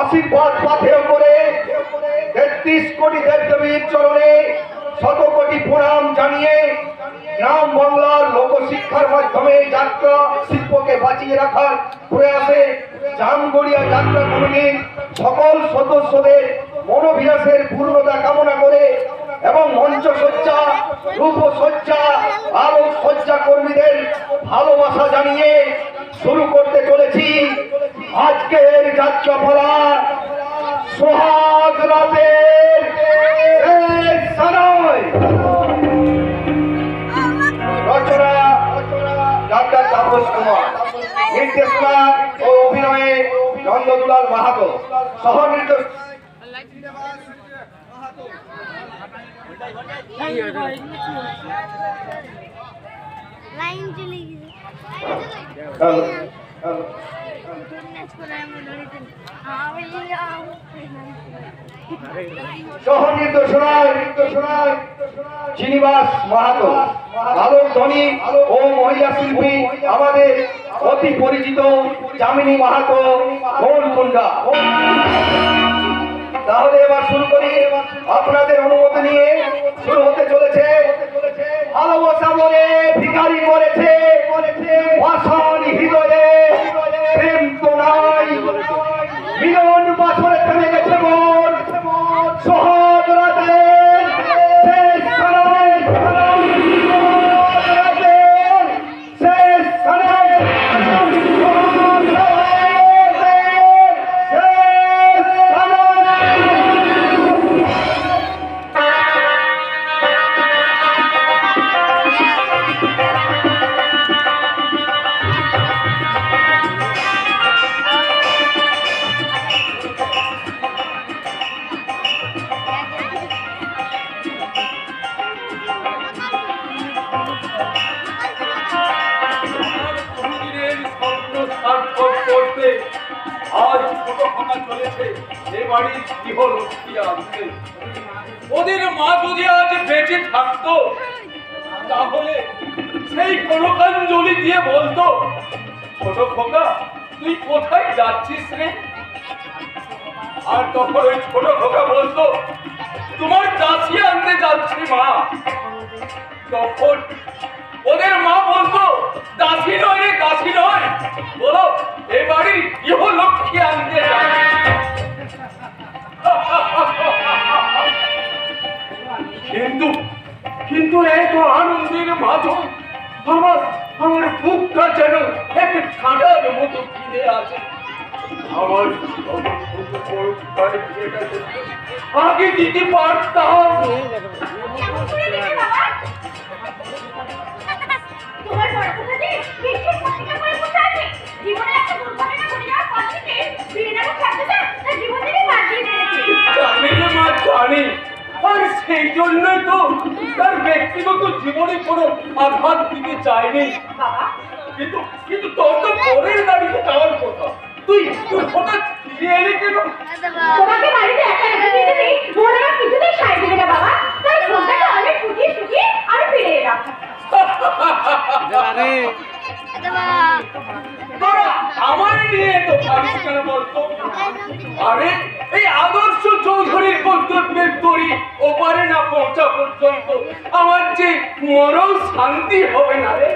আশীর্বাদ পাথেয় করে ৩৩ কোটি দেবদেবীর চরণে শত কোটি প্রণাম জানিয়ে গ্রাম বাংলার লোকশিক্ষার মাধ্যমে যাত্রা শিল্পকে বাঁচিয়ে রাখার প্রয়াসে জামগড়িয়া যাত্রা কমিটির সকল সদস্যদের মনোবিলাসের পূর্ণতা কামনা করে এবং মঞ্চসজ্জা রূপসজ্জা আলোকসজ্জা কর্মীদের ভালোবাসা জানিয়ে শুরু করতে চলেছি আজকের যাত্রাপালা সোহাগ রাতের রচনা ডাক্তার তাপস কুমার, নির্দেশনা ও অভিনয়ে নন্দদুলাল মাহাতো, সহ নির্দেশ সহ নির্দেশনায় শ্রীনিবাস মাহাতো, আলোক ধ্বনি ও মহিলা শিল্পী আমাদের অতি পরিচিত যামিনী মাহাতো গোলকুন্ডা। তাহলে এবার শুরু করি, আপনাদের অনুমতি নিয়ে শুরু হতে চলেছে ভালোবাসা বলে ভিখারি করেছে ভাষণ হৃদয়ে প্রেম তো নাই, মিলন বছরে থেমে গেছে মন সোহাগ রাতের শেষ সারায়, শেষ সারায় ওদের মা যদি আজ বেঁচে থাকতো তাহলে সেই কনকাঞ্জলি দিয়ে বলতো, ছোট খোকা তুই কোথায় যাচ্ছিস রে? আর তখন ওই ছোট খোকা বলতো, তোমার দাসী আনতে যাচ্ছি মা। তখন ওদের মা বলতো, দাসী নয় রে, দাসী নয়, বলো এ বাড়ির গৃহলক্ষ্মী আনতে যাচ্ছি। কিন্তু এত আনন্দের মাঝে আমার বুকটা যেন এক ঠান্ডার মতো ফিরে আছে। আমার আগে দিতে পারতাম। জানি, আর সেই জন্যই তো তার ব্যক্তিগত জীবনে কোনো আঘাত দিতে চাইনি। কিন্তু তোর তো পরের গাড়িতে যাওয়ার কথা, তুই হঠাৎ ফিরে এলি কেন? তোমাকে বাড়িতে একা রেখে দিতে নেই, ওরা কিছুতেই সাইড দিবে না বাবা, তাই ফোনটাকে অনেক ফুটিয়ে আমি ফিরে এলাম। আমার নিয়ে তো ভাবিস কেন বলতো? আরে এই আদর্শ চৌধুরীর কর্তব্যের তরি ওপারে না পৌঁছা পর্যন্ত আমার যে মরণ শান্তি হবে না রে।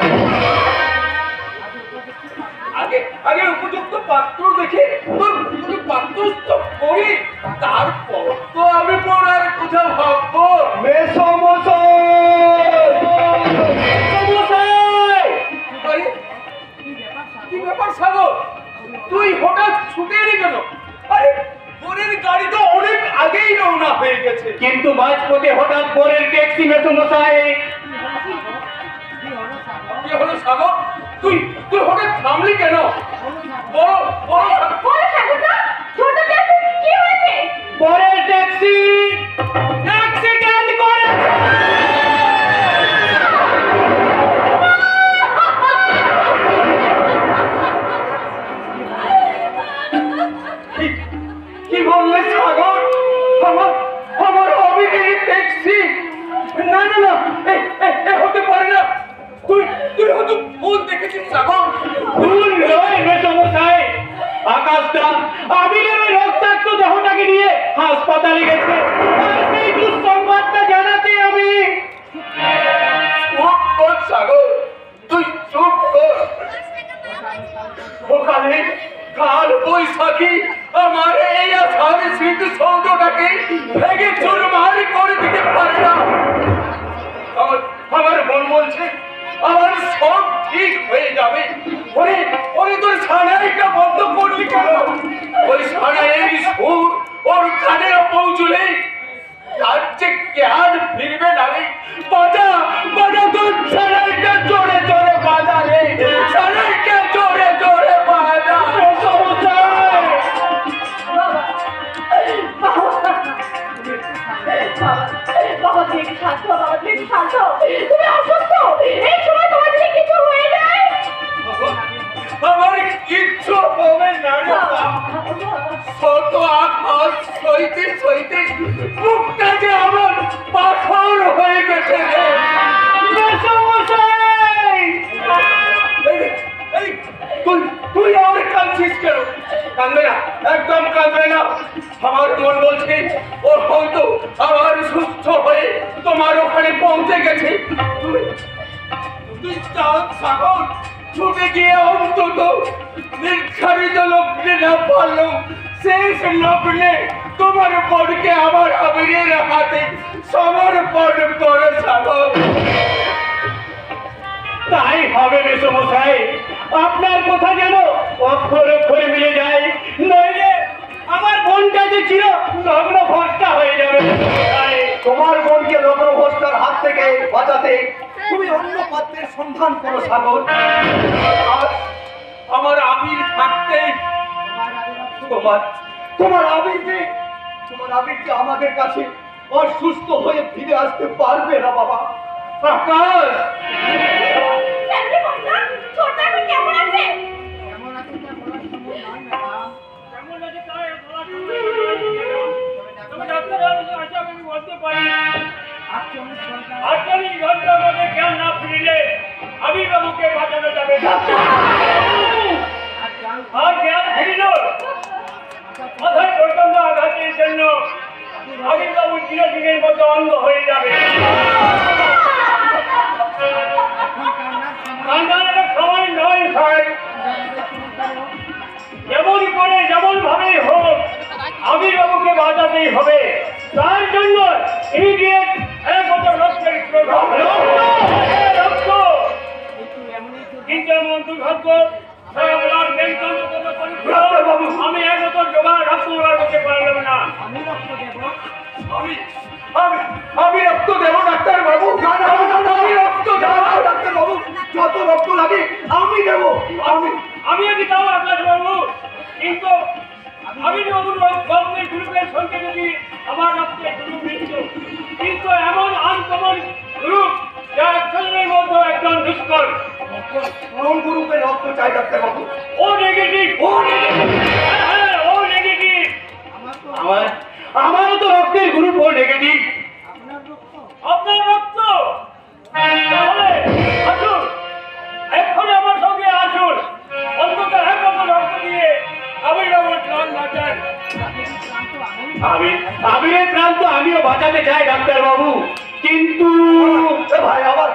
আগে উপযুক্ত পাত্র দেখে তোর পাত্রস্থ করি, তারপর তো আমি পড়ার কথা ভাববো। কি ব্যাপার সাগর, তুই হঠাৎ ছুটে এলি কেন? আরে পরের গাড়ি তো অনেক আগেই রওনা হয়ে গেছে। কিন্তু মাঝপথে হঠাৎ পরের ট্যাক্সি মেসো মশাই। কি হলো সাগর, তুই তুই হঠাৎ থামলি কেন? বড় বড় বলো ঠাকুরদা, ছোট ট্যাক্সি কি হয়েছে? পরের ট্যাক্সি অ্যাক্সিডেন্ট করেছে। কি বললে সাগর? আমার আমার অবিকেরই ট্যাক্সি? না না না, এ হতে পারে না। তুই তুই হয়তো ভুল দেখেছিস সাগর। ভুল নয় মেসমশাই, আকাশটা আবিরের ওই রক্তাক্ত দেহটাকে নিয়ে হাসপাতালে গেছে। আর সেই দুঃসংবাদটা জানাতে আমি চুপ কর সাগর, তুই চুপ কর। ওখানে কাল বৈশাখী আমার এই আসার স্মৃতিসৌধটাকে ভেঙে চুরমার করে দিতে পারে না। আমার মন বলছে আমার সব ঠিক হয়ে যাবে। ওরে ওরে, তোর সানাইটা বন্ধ করলি কেন? ওই সানাইয়ের সুর ওর কানে পৌঁছলে তার যে জ্ঞান ফিরবে না রে। বাজা বাজা, তোর সানাইটা জোরে জোরে বাজা রে, সানাইটা জোরে জোরে বাজা। বাবা তুমি একটু শান্ত হও, বাবা তুমি একটু শান্ত হও। তুমি অসুস্থ, এই সময় তোমার যদি কিছু হয়ে যায়। আমার কিচ্ছু হবে না রে বাবা। শত আঘাত সইতে সইতে মুখটা যে আমার পাথর হয়ে গেছে রে। মেসমশাই! এই, তুই তুই আমার কাঁদছিস কেন? কাঁদবে না, একদম কাঁদবে না। আমার মন বলছে ও হয়তো আবার সুস্থ হয়ে তোমার ওখানে পৌঁছে গেছে। তুই তুই চাও সাগর, ছুটে গিয়ে অন্তত নির্ধারিত লগ্নে না পারলেও শেষ লগ্নে তোমার বোনকে আমার আবিরের হাতে সমর্পণ করে সাগর। তাই হবে মেসমশাই, আপনার কথা যেন অক্ষর অক্ষরে মিলে যায়, নইলে আমার বোনটা যে ছিল লগ্ন ভ্রষ্টা হয়ে যাবে। তোমার বোনকে লগ্ন ভ্রষ্টার হাত থেকে বাঁচাতে তুমি অন্য পাত্রের সন্ধান করো সাগর। আর আমার আবির থাকতে তোমার তোমার আবিরকে আমাদের কাছে অসুস্থ হয়ে ফিরে আসতে পারবে না বাবা। আকাশ, ফ্যামিলি বন্ধা, ছোট এখন কেমন আছে? আবিবাবুকে বাঁচানো যাবে না। আর জ্ঞান ফিরিল, মাথায় প্রচন্ড আঘাতের জন্য আবিবাবু চিরদিনের মতো অন্ধ হয়ে যাবে। কান্নার সময় নয় সাহেব, যেমন করে যেমন ভাবেই হোক আবিবাবুকে বাঁচাতেই হবে। তার জন্য ইমিডিয়েট এক বছর রক্তের প্রয়োজন। রক্ত কিন্তু এমন দুর্ভাগ্য, আমি এক বছর জোগাড় রক্ত করতে পারলাম না। আমি রক্ত দেবো ডাক্তার বাবু। আমি রক্ত দেবো ডাক্তার বাবু, যত রক্ত লাগে আমি দেবো। আমি আগে তাও আকাশ বাবু, কিন্তু আমি বাবুর রক্তের গ্রুপের সঙ্গে যদি আমার রক্তের গ্রুপ মিলত, কিন্তু এমন আনকমন গ্রুপ যা একজনের মধ্যে একজন দুষ্কর। কোন গ্রুপের রক্ত চাই ডাক্তার বাবু? ও নেগেটিভ, ও নেগেটিভ, হ্যাঁ ও নেগেটিভ। আমারও তো রক্তের গ্রুপ ও নেগেটিভ। আপনার রক্ত? তাহলে আসুন, এক্ষুনি আমার সঙ্গে আসুন। অন্তত এক বছর রক্ত দিয়ে আবির প্রাণ বাঁচান। আবিরের প্রাণ তো আমিও বাঁচাতে চাই ডাক্তার বাবু, কিন্তু ভাই আবার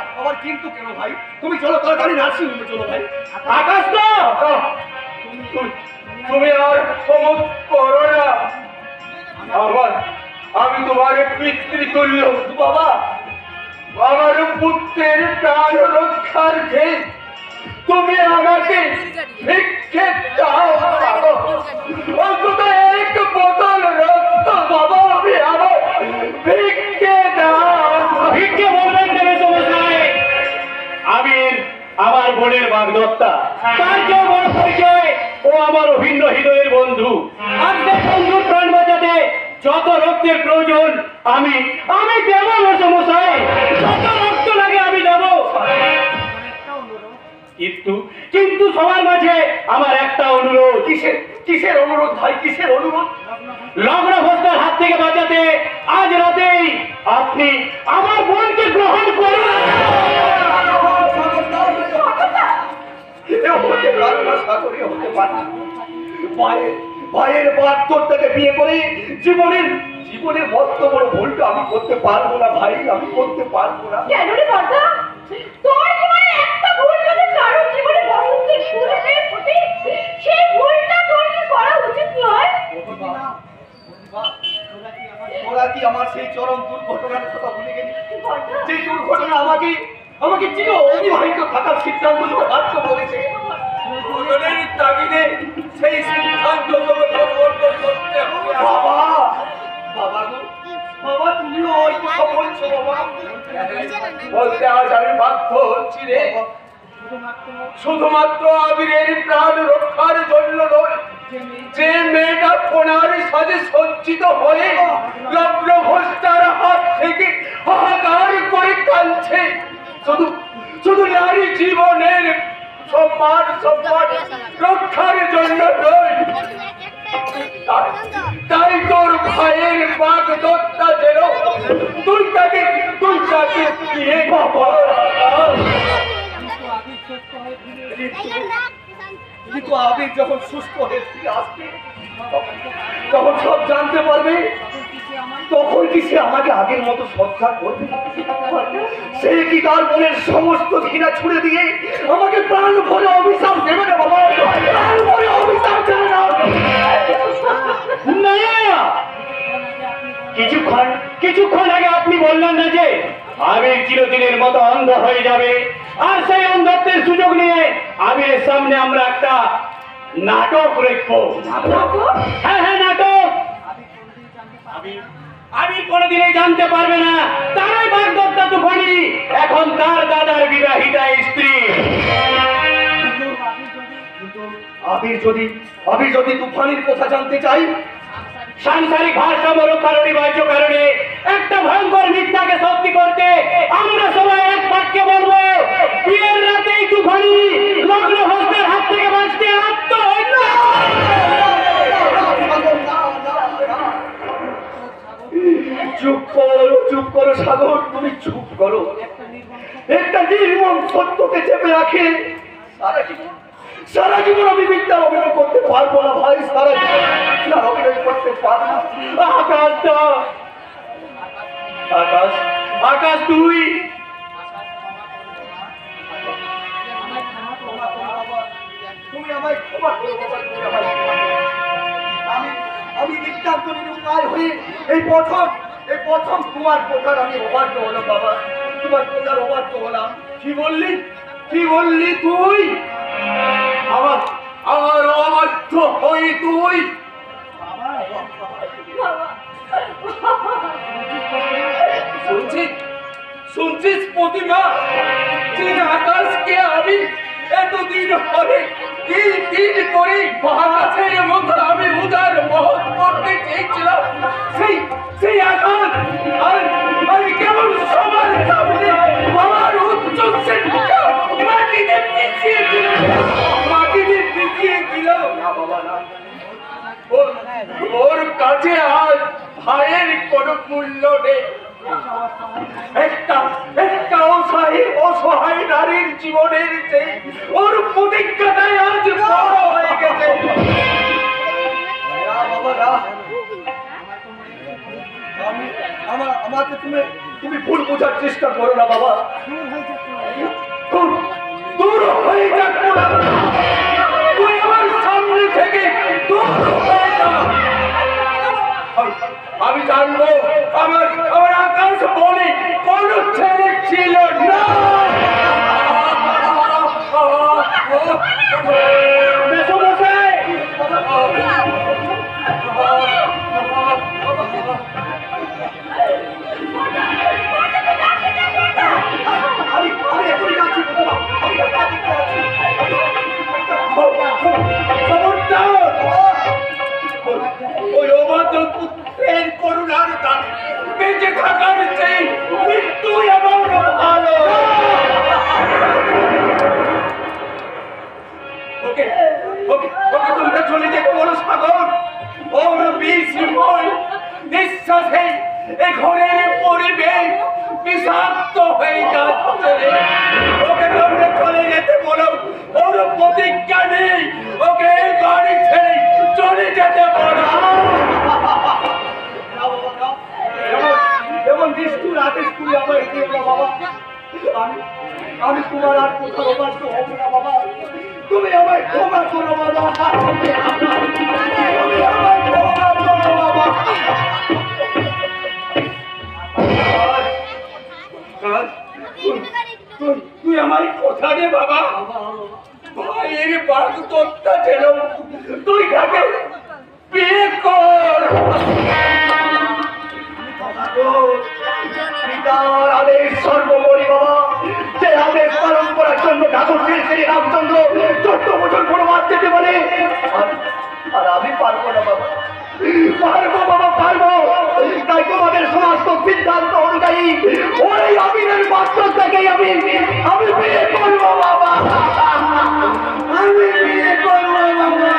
কিন্তু কেন ভাই? তুমি চলো তাড়াতাড়ি নার্সিং হোমে চলো ভাই। আকাশ তো তুমি আর ক্ষমত করো না। আমি তোমার পিতৃতুল্য বাবা। আমার পুত্রের প্রাণ রক্ষার্থে তুমি আমাকে ভিক্ষে দাও। অন্তত এক বোতল রক্ত বাবা, আমি আমার ভিক্ষে দাও। ভিক্ষে বলবেন দেবে সমস্যায়। আবির আমার বোনের বাগদত্তা, তার যে বড় পরিচয় ও আমার অভিন্ন হৃদয়ের বন্ধু। আর সেই বন্ধুর প্রাণ বাঁচাতে যত রক্তের প্রয়োজন আমি আমি দেব মশাই, যত রক্ত লাগে আমি দেব। কিন্তু সবার মাঝে আমার একটা অনুরোধ। কিসের অনুরোধ ভাই, কিসের অনুরোধ? লগ্ন ভ্রষ্টার হাত থেকে বাঁচাতে আজ রাতেই আপনি আমার বোনকে গ্রহণ করুন। হতে পারে না সাগরে, হতে পারে না। ভাইয়ের বাধ্যতাকে বিয়ে করে জীবনের মস্ত বড় ভুলটা আমি করতে পারবো না ভাই, আমি করতে পারবো না। কেন রে বর্দা? তোর জীবনে একটা ভুল যদি কারোর জীবনে বসন্তের ফুল হয়ে ফোটে, সেই ভুলটা তোর কি করা উচিত নয়? তোরা কি আমার সেই চরম দুর্ঘটনার কথা ভুলে গেলি? বর্দা, যে দুর্ঘটনা আমাকে চির অবিবাহিত থাকার সিদ্ধান্ত নিতে বাধ্য করেছে। দুজনের তাগিদে সেই সিদ্ধান্ত তোমাকে পরিবর্তন করতে হবে। বাবা তুমিও ওই কথা বলছো বাবা? বলতে আজ আমি বাধ্য হচ্ছি রে, শুধুমাত্র আবিরের প্রাণ রক্ষার জন্য নয়। যে মেয়েটা কোনার সাজে সজ্জিত হয়ে লগ্ন ভ্রষ্টার হাত থেকে হাহাকার করে কাঁদছে, শুধু নারী জীবনের সম্মান রক্ষার জন্য নয়। তাই তোর ভাইয়ের বাগদত্তা যেন তুই তাকে বিয়ে কর। কিন্তু আবির যখন সুস্থ হয়ে ফিরে আসবে, তখন সব জানতে পারবে, তখন কি সে আমাকে আগের মতো শ্রদ্ধা করবে? সে কি তার মনের সমস্ত ঘৃণা ছুড়ে দিয়ে আমাকে প্রাণ ভরে অভিশাপ দেবে না বাবা? প্রাণ ভরে অভিশাপ দেবে না? না, কিছুক্ষণ আগে আপনি বললেন না যে আবির চিরদিনের মতো অন্ধ হয়ে যাবে, আর সেই অন্ধত্বের সুযোগ নিয়ে আবিরের সামনে আমরা একটা নাটক রাখবো। হ্যাঁ, নাটক। আবির কোনোদিনই জানতে পারবে না তারাই বাগদত্তা তুফানি এখন তার দাদার বিবাহিতা স্ত্রী। আবির যদি তুফানির কথা জানতে চাই, সাংসারিক ভারসাম্য রক্ষার অনিবার্য কারণে একটা ভয়ঙ্কর মিথ্যাকে সত্যি করতে আমরা সবাই এক বাক্যে বলবো, বিয়ের রাতেই তুফানি লগ্ন ভ্রষ্টের হাত থেকে বাঁচতে আত্মহত্যা। চুপ করো সাগর, তুমি চুপ করো। একটা নির্মম সত্যকে চেপে রাখে সারা জীবন আমি মিথ্যার অভিনয় করতে পারবো না ভাই, সারা জীবন মিথ্যার অভিনয় করতে পারবো না। আকাশ তুই তুমি আমায় ক্ষমা করো বাবা, তুমি আমায় ক্ষমা করো। আমি নিতান্ত নিরুপায় হয়ে এই প্রথম তোমার কথার আমি অবাধ্য হলাম বাবা, তোমার কথার অবাধ্য হলাম। কি বললি তুই? আমার অবাধ্য হই তুই? শুনছিস প্রতিমা, যে আকাশকে আমি এতদিন পরে দিন করে মহাকাশের মতো আমি উদার মহৎ করতে চেয়েছিলাম, সেই আকাশ আমি কেমন সবার সামনে আমার উচ্চ শ্রেণীটা মাটিতে পিছিয়ে দিল। না বাবা না, ওর কাছে আজ ভাইয়ের কোনো মূল্য নেই। একটা অসহায় নারীর জীবনের যে ওর প্রতিজ্ঞাটাই আজ বড় হয়ে গেছে। আমাকে তুমি ভুল বোঝার চেষ্টা করো না বাবা, দূর হয়ে যাক, তুই আমার সামনে থেকে দূর হয়ে যা। আমি জানবো আমার আকাশ বলে কোন ছেলে ছিল না। আমি এখনই যাচ্ছি, আমি থাকার চেয়ে মৃত্যু এবং ভালো। ওকে ওকে ওকে তোমরা চলে যেতে বলো সাগর। ওর বিশৃঙ্খল নিঃশ্বাসে এ ঘরের পরিবেশ বিষাক্ত হয়ে যাচ্ছে রে। ওকে তোমরা চলে যেতে বলো। ওর প্রতিজ্ঞা নেই, ওকে এই বাড়ি ছেড়ে চলে যেতে বলো। এমন নিষ্ঠুর আদেশ তুই আমায় দিও না বাবা। আমি তোমার আর কোথাও অবাধ্য হব না বাবা। তুমি আমায় ক্ষমা করো বাবা। তুমি আমায় ক্ষমা করো বাবা। তুই আমার কথা দে বাবা। ভাইয়ের বাগদত্তা ছিল, তুই তাকে বিয়ে কর। পিতার আদেশ সর্বোপরি বাবা। যে আদেশ পালন করার জন্য ঠাকুর শ্রী রামচন্দ্র 14 বছর বনবাস যেতে বলে, আর আমি পারবো না বাবা। পারবো বাবা, পারবো। তাই তোমাদের সমস্ত সিদ্ধান্ত অনুযায়ী ওই আমিরের পাত্র থেকেই আমি বিয়ে করবো বাবা। আমি বিয়ে করবো বাবা।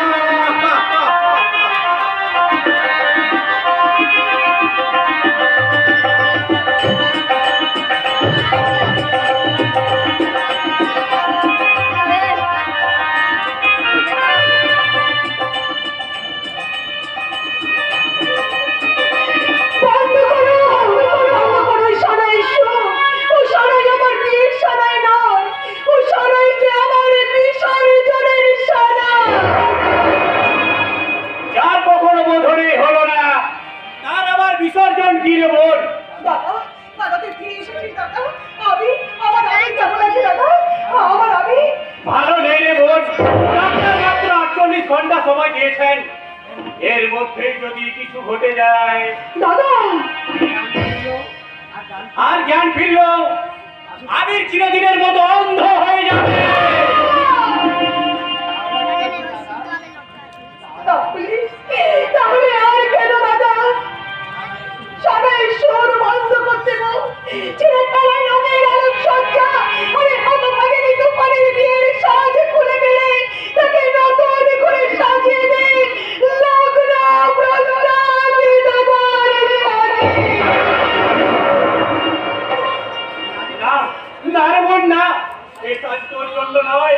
যার কখনো বোধনে হলো না তার আবার বিসর্জন কি রে বোন? ভালো নেই রে বোন। ডাক্তার মাত্র 48 ঘন্টা সময় দিয়েছেন। এর মধ্যে যদি কিছু ঘটে যায় আর জ্ঞান ফিরল, আবির চিরদিনের মতো অন্ধ হয়ে যাবে। তাহলে আর কেন দাদা সবাই সুর বন্ধ করতে দাও। চিরকালের রঙের আলোকসজ্জা আরে হতভাগে ঋতুপর্ণের বিয়ের সাজ খুলে ফেলে তাকে নতুন করে সাজিয়ে দে। লগ্ন প্রস্তাবিত করে না না রে বোন, না। এটা তোর জন্য নয়।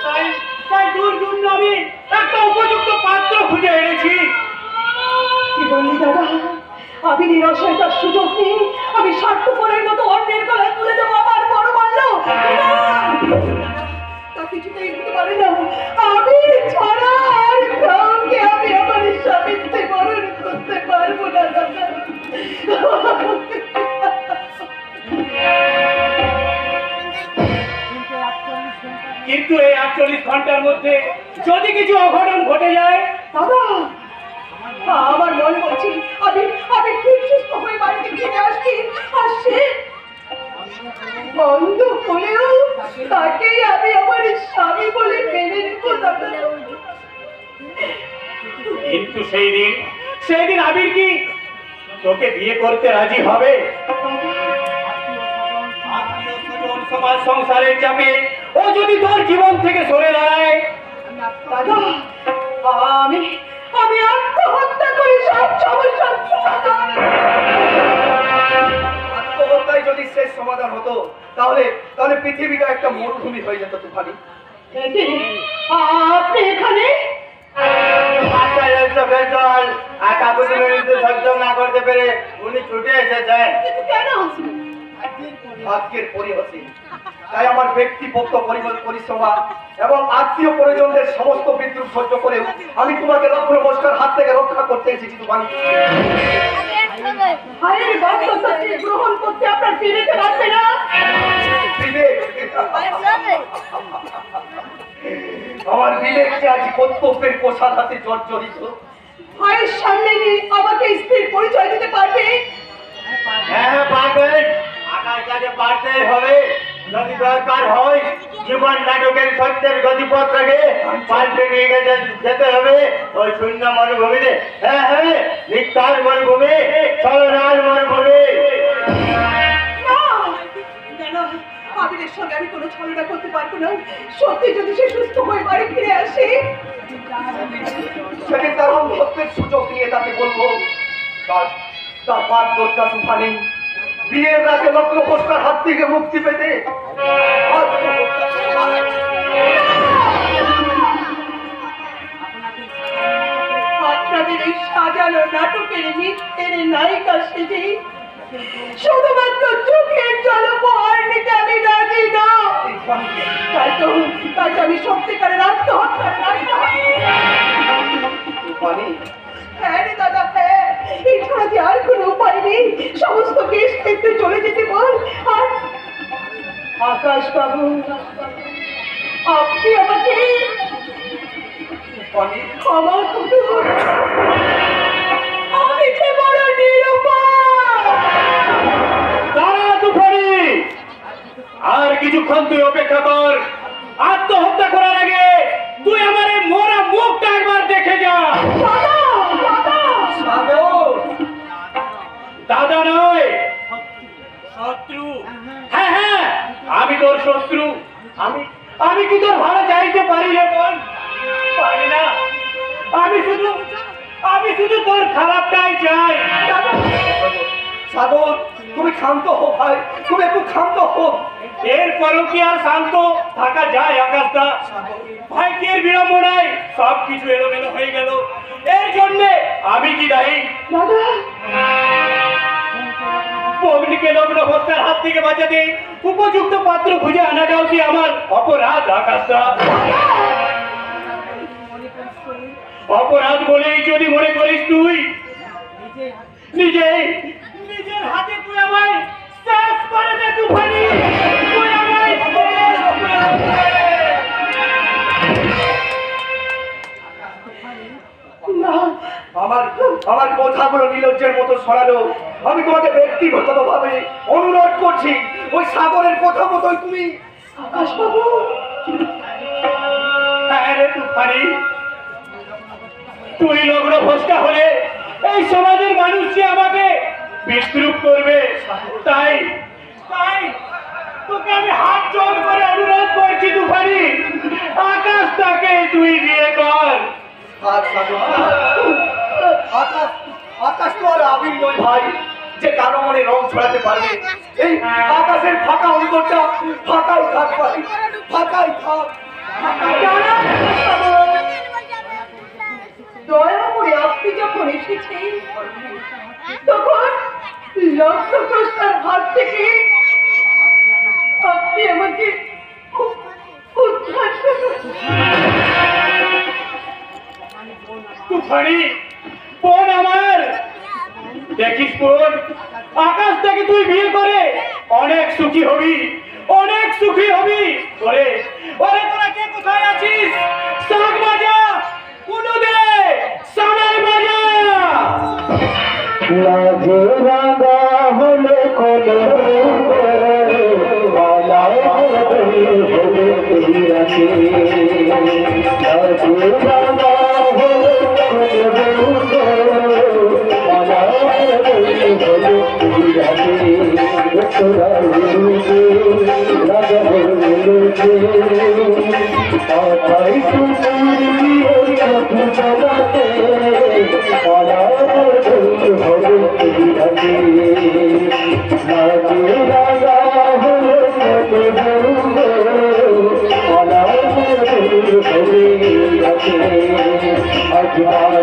তাই তাই তোর জন্য আমি একটা উপযুক্ত পাত্র খুঁজে এনেছি। কি বললি দাদা? আমি নিরসের তার সুযোগ নেই। আমি স্বার্থপরের মতো অন্যের গলায় তুলে দেবো আমার বড় মাল্য। তা কিছুতেই হতে পারে না। আমি ছাড়া আর কাউকে আমি আমার স্বামীত্বে বরণ করতে পারবো না দাদা। কিন্তু এই 48 ঘন্টার মধ্যে যদি কিছু অঘটন ঘটে যায়, দাদা আমার মনে হচ্ছে আমি আমি খুব সুস্থ হয়ে বাড়িতে ফিরে আসছি। আর সে বন্ধ হলেও তাকেই আমি আমার স্বামী বলে মেনে নেবো দাদা। কিন্তু সেই দিন আবির কি তোকে বিয়ে করতে রাজি হবে? আত্মীয় স্বজন সমাজ সংসারের চাপে ও যদি তোর জীবন থেকে সরে দাঁড়ায়, দাদা আমি আমি আত্মহত্যা করে সব সমস্যার সমাধান। আত্মহত্যায় যদি শেষ সমাধান হতো তাহলে তাহলে পৃথিবীটা একটা মরুভূমি হয়ে যেত তুফানি। আপনি এখানে সহ্য না করতে পেরে উনি ছুটে এসেছেন। কিন্তু কেন? ভাগ্যের পরিহসে তাই আমার ব্যক্তিগত পরিশ্রম এবং আত্মীয় পরিজনদের সমস্ত বিদ্রুপ সহ্য করেও আমি তোমাকে লক্ষ নমস্কার হাত থেকে রক্ষা করতে এসেছি তুফানি। ভাইয়ের বাধ্যতাকে গ্রহণ করতে আপনার বিবেকে লাগবে না? আমার বিবেককে আজ কর্তব্যের পোশাক হাতে জর্জরিত। ভাইয়ের সামনে নিয়ে আমাকে স্ত্রীর পরিচয় দিতে পারবে? হ্যাঁ পারবেন। আমার কাছে পারতেই হবে। যদি দরকার হয় জীবন নাটকের সত্যের গতিপথটাকে পাল্টে নিয়ে যেতে হবে ওই শূন্য মরুভূমিতে। হ্যাঁ হ্যাঁ, মিথ্যার মরুভূমি, ছলনার মরুভূমি। কল্পনা করতে পারবো না সত্যি যদি সে সুস্থ হয়ে বাড়ি ফিরে আসে। সেদিন তার অন্ধত্বের সুযোগ নিয়ে তাকে বলবো তার পাঁচ দরজা তুফানি বিয়ের রাতে লগ্ন পোস্টার হাত থেকে মুক্তি পেতে আপনাদের এই সাজানো নাটকের মিথ্যের নায়িকা সেজে শুধুমাত্র চোখের জল উপহার নিতে আমি রাজি না। তাই তো আমি সত্যিকারের আত্মহত্যার নায়িকা। হ্যাঁ রে দাদা, হ্যাঁ, এছাড়া যে আর কোনো উপায় নেই। সমস্ত কেস দেখতে চলে যেতে বল। আর আকাশ বাবু, আপনি আমাকে ক্ষমা করুন। আমি যে বড় নিরুপায়। দাঁড়া তুফানি, আর কিছুক্ষণ তুই অপেক্ষা কর। আত্মহত্যা করার আগে তুই আমার এই মরা মুখটা একবার দেখে যা। দাদা নয়, শত্রু। হ্যাঁ হ্যাঁ, আমি তোর শত্রু। আমি কি তোর ভালো চাইতে পারি রে বল? পারি না। আমি শুধু তোর খারাপটাই চাই। সাগর, তুমি ক্ষান্ত হো ভাই, তুমি একটু ক্ষান্ত হো। এরপরও কি আর শান্ত থাকা যায় আকাশদা? ভাইকের বিড়ম্বনায় সবকিছু এলোমেলো হয়ে গেল। এর জন্যে আমি কি দায়ী? পগ্নিকে লগ্ন হত্যার হাত থেকে বাঁচাতে উপযুক্ত পাত্র খুঁজে আনাটাও কি আমার অপরাধ আকাশদা? অপরাধ বলেই যদি মনে করিস তুই নিজের হাতে তুই আমায় শেষ করে দে তুফানি। তুই আমায় আমার কথাগুলো নির্লজ্জের মতো সরালো। আমি তোমাকে ব্যক্তিগতভাবে অনুরোধ করছি, ওই সাগরের কথা মতোই তুমি আকাশ বাবু। হ্যাঁ রে তুফানি, তুই লগ্ন ভ্রষ্টা হলে এই সমাজের মানুষ যে আমাকে বিদ্রুপ করবে। তাই তোকে আমি হাত জোড় করে অনুরোধ করছি তুফানি, আকাশটাকে তুই বিয়ে কর। আকাশ তো আর আবির নয় ভাই, যে কারো মনে রং ছড়াতে পারবে। এই আকাশের ফাঁকা অন্তরটা ফাঁকাই থাক ভাই, ফাঁকাই থাক। দয়া করে আপনি যখন এসেছেন তখন লক্ষ্যপ্রস্তার হাত থেকে আপনি আমাকে উদ্ধার করুন। তুফানি বোন আমার, দেখিস বোন, আকাশ থেকে তুই বিয়ে করে অনেক সুখী হবি, অনেক সুখী হবি। ওরে তোরা কে কোথায় আছিস? শাক বাজা, কুলু দে, সানাই বাজা। লাজে রাঙা হলে কোলে মালা হলে হলে রাখে। লাজে রাঙা হলে মালা হলে রাখে। তোরা লাগা আপাই তুমি চালাতে মালা হলে রাখে। লাজে রাঙা হলে মালা হলে রাখে। अजवाला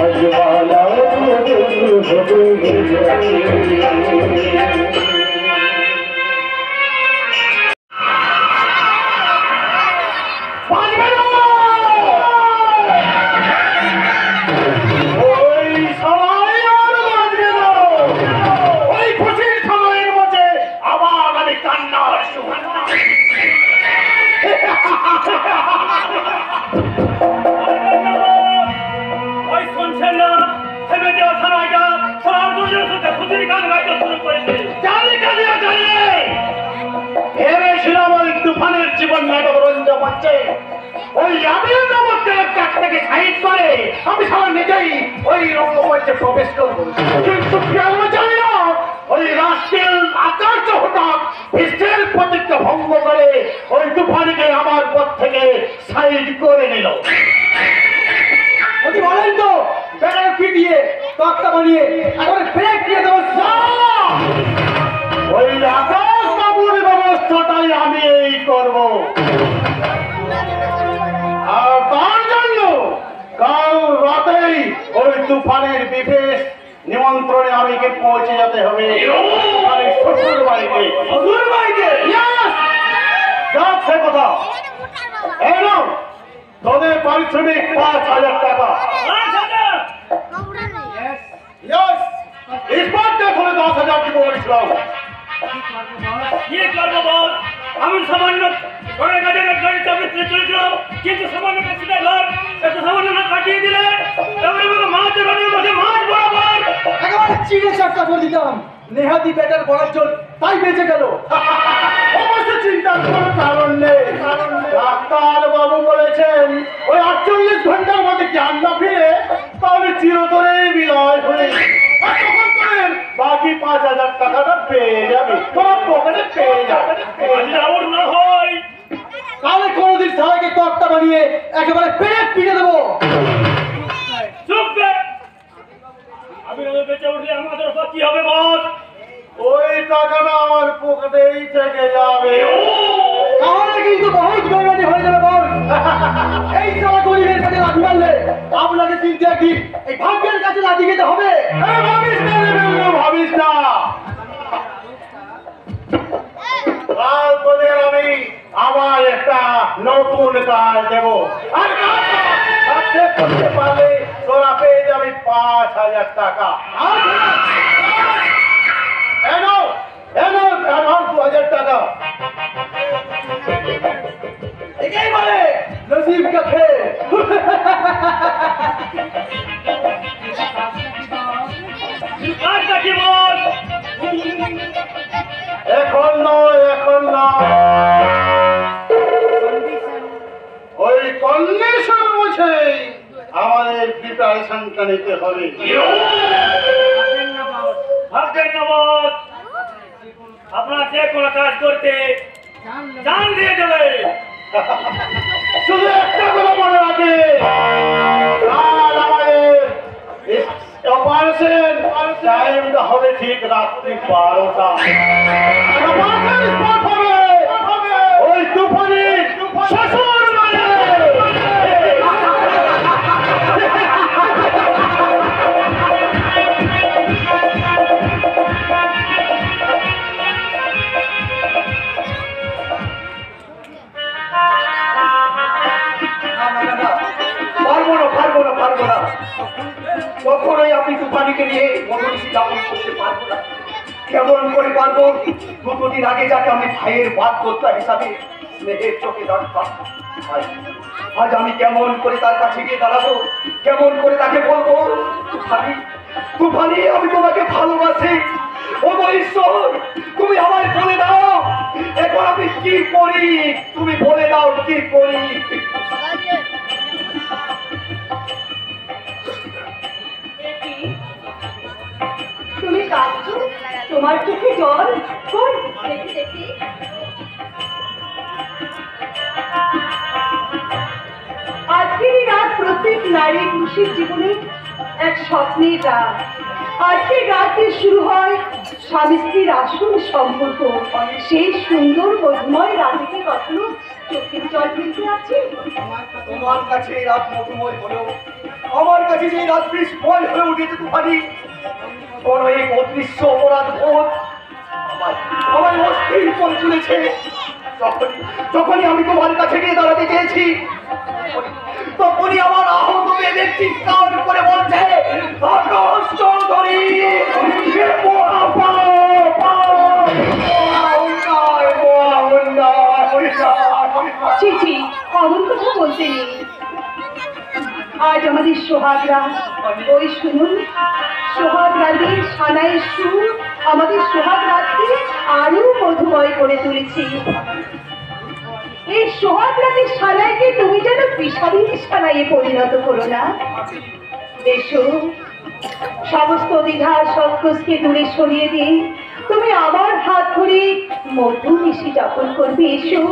अजवाला তুফানের জীবন নাটক রঞ্জ পাচ্ছে। ওই আবির নামক কাছ থেকে সাইড করে আমি সবাই নিজেই ওই রঙ্গমঞ্চে প্রবেশ করবো। কিন্তু কেন জানি না ওই রাষ্ট্রের আকাশ আমার পথ থেকে সাইড করে নিল। যদি বলেন তো বেটাকে পিটিয়ে তক্তা বানিয়ে এখন ব্রেক দিয়ে দেবো। ওই আকাশ বাবুর ব্যবস্থাটাই আমি এই করব। আর তার জন্য কাল রাতেই ওই তুফানের বিশেষ নিমন্ত্রণে আমাকে পৌঁছে যেতে হবে শ্বশুর বাড়িতে। শ্বশুর বাড়িতে যাচ্ছে কথা এলাম তোদের পারিশ্রমিক 5,000 টাকা। স্পর্ধে করে 10,000 দিব বলেছিলাম। কি করবো বল? আমি সামান্য ঘরের কাজে গাড়ি চাপিয়ে চলেছিলাম, কিন্তু সামান্য ট্যাক্সিটা ঘর এত সামান্য না কাটিয়ে দিলে তারপরে আমাকে মাছ ধরানোর মধ্যে মাছ বরাবর একেবারে চিড়ে চাকটা করে দিতাম। নেহাতি বেটার বড়ার জন্য তাই বেঁচে গেল। অবশ্য চিন্তা করার কারণ নেই। ডাক্তার বাবু বলেছেন ওই 48 ঘন্টার মধ্যে জ্ঞান না ফিরে তাহলে চিরতরে বিলয় হয়ে আর তখন তোদের বাকি 5,000 টাকাটা পেয়ে যাবে, তোরা পকেটে পেয়ে যাবে। আল্লাহর না হয় তাহলে কোনোদিন সবাইকে তক্তা বানিয়ে একেবারে পেট পিটে দেবো। চুপ বে! আমি ওদের বেঁচে উঠলে আমাদের ওপর কি হবে বল? ওই টাকাটা আমার পকেটেই থেকে যাবে। তাহলে কিন্তু বহুত বেমানি হয়ে যাবে বল। এই সারা গরিবের কাছে লাঠি মারলে আপনাকে চিনতে একদিন এই ভাগ্যের কাছে লাঠি খেতে হবে। আরে ভাবিস না রে বেগুলো, ভাবিস না। কাল তোদের আমি আবার একটা নতুন কাজ দেব। আর কাজটা সাকসেস করতে পারলে তোরা পেয়ে যাবি 5,000 টাকা। এনো এনো অ্যাডভান্স 2,000 টাকা। একেই বলে নসিব কা খেল। কাজটা কি বল? এখন নয়, এখন নয়, ওই কন্ডিশন বুঝে আমাদের প্রিপারেশনটা নিতে হবে। ভাবছেন না বল? আপনার যে কোনো কাজ করতে জান দিয়ে দেবে। শুধু একটা কথা মনে রাখে, কাল আমাদের অপারেশন টাইমটা হবে ঠিক রাত্রি 12টা। অপারেশন স্পট হবে ওই তুফানের শ্বশুর বাড়ি। পারবো না কখনোই আপনি তুফানিকে নিয়ে মনোনিশি যাপন করতে পারবো না। কেমন করে পারবো? দুদিন আগে যাকে আমি ভাইয়ের বাধ্যতা হিসাবে স্নেহের চোখে দাঁড়াতাম, আজ আমি কেমন করে তার কাছে গিয়ে দাঁড়াবো? কেমন করে তাকে বলবো তুফানি, তুফানি আমি তোমাকে ভালোবাসি। ও ঈশ্বর, তুমি আমায় বলে দাও এখন আমি কি করি? তুমি বলে দাও কি করি? তুমি কাঁদছো? তোমার চোখে জল? কই দেখি দেখি। আজকের এই রাত প্রত্যেক নারী পুরুষের জীবনে এক স্বপ্নের রাত। আজকের রাতে শুরু হয় স্বামী স্ত্রীর আসল সম্পর্ক। সেই সুন্দর মধুময় রাতে কখনো চোখের জল ফেলতে আছে? তোমার কাছে এই রাত মধুময় হলেও আমার কাছে যে রাত বিস্ময় হয়ে উঠেছে তুফানি। বড় এক অদৃশ্য অপরাধ বোধ আমার অস্থির করে তুলেছে। যখনই আমি তোমার কাছে গিয়ে দাঁড়াতে চেয়েছি তখনই আমার আহত বেদে চিৎকার করে বলছে, আকাশ চৌধুরী চিঠি অমন কথা বলতে নেই। আজ আমাদের সোহাগ রাত। ওই শুনুন, সোহাগ রাতের সানাইয়ের সুর আমাদের সোহাগ রাতকে আরো মধুময় করে তুলেছে। এই সোহাগ রাতের সানাইকে তুমি যেন বিষাদীর সানাইয়ে পরিণত করো না। এসো, সমস্ত দ্বিধা সংকোচকে দূরে সরিয়ে দিয়ে তুমি আমার হাত ধরে মধু মিশি যাপন করবে। এসো।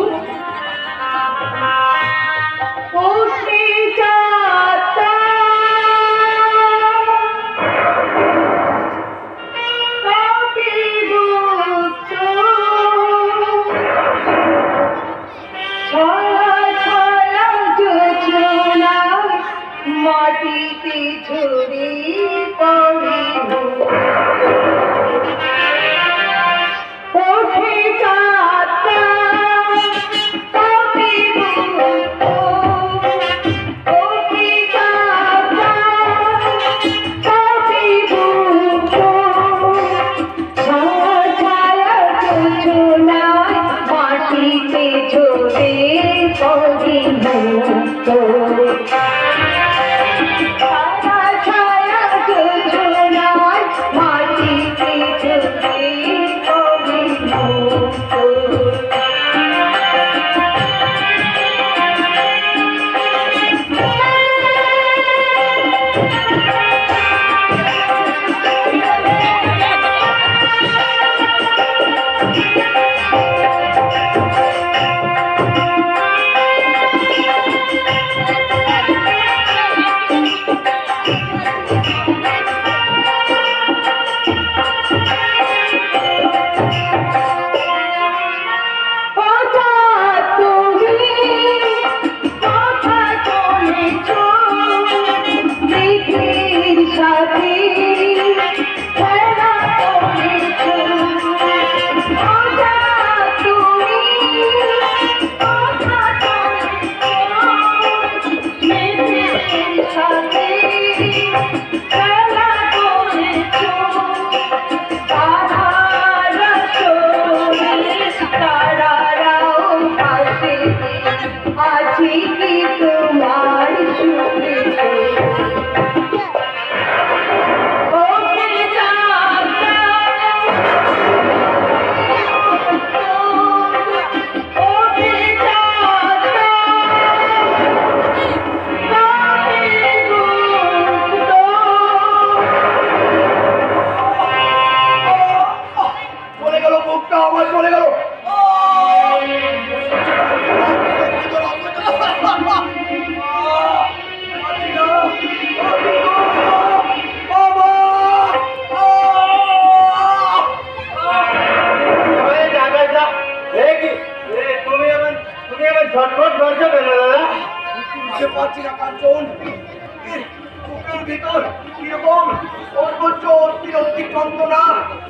কি যন্ত্রণা,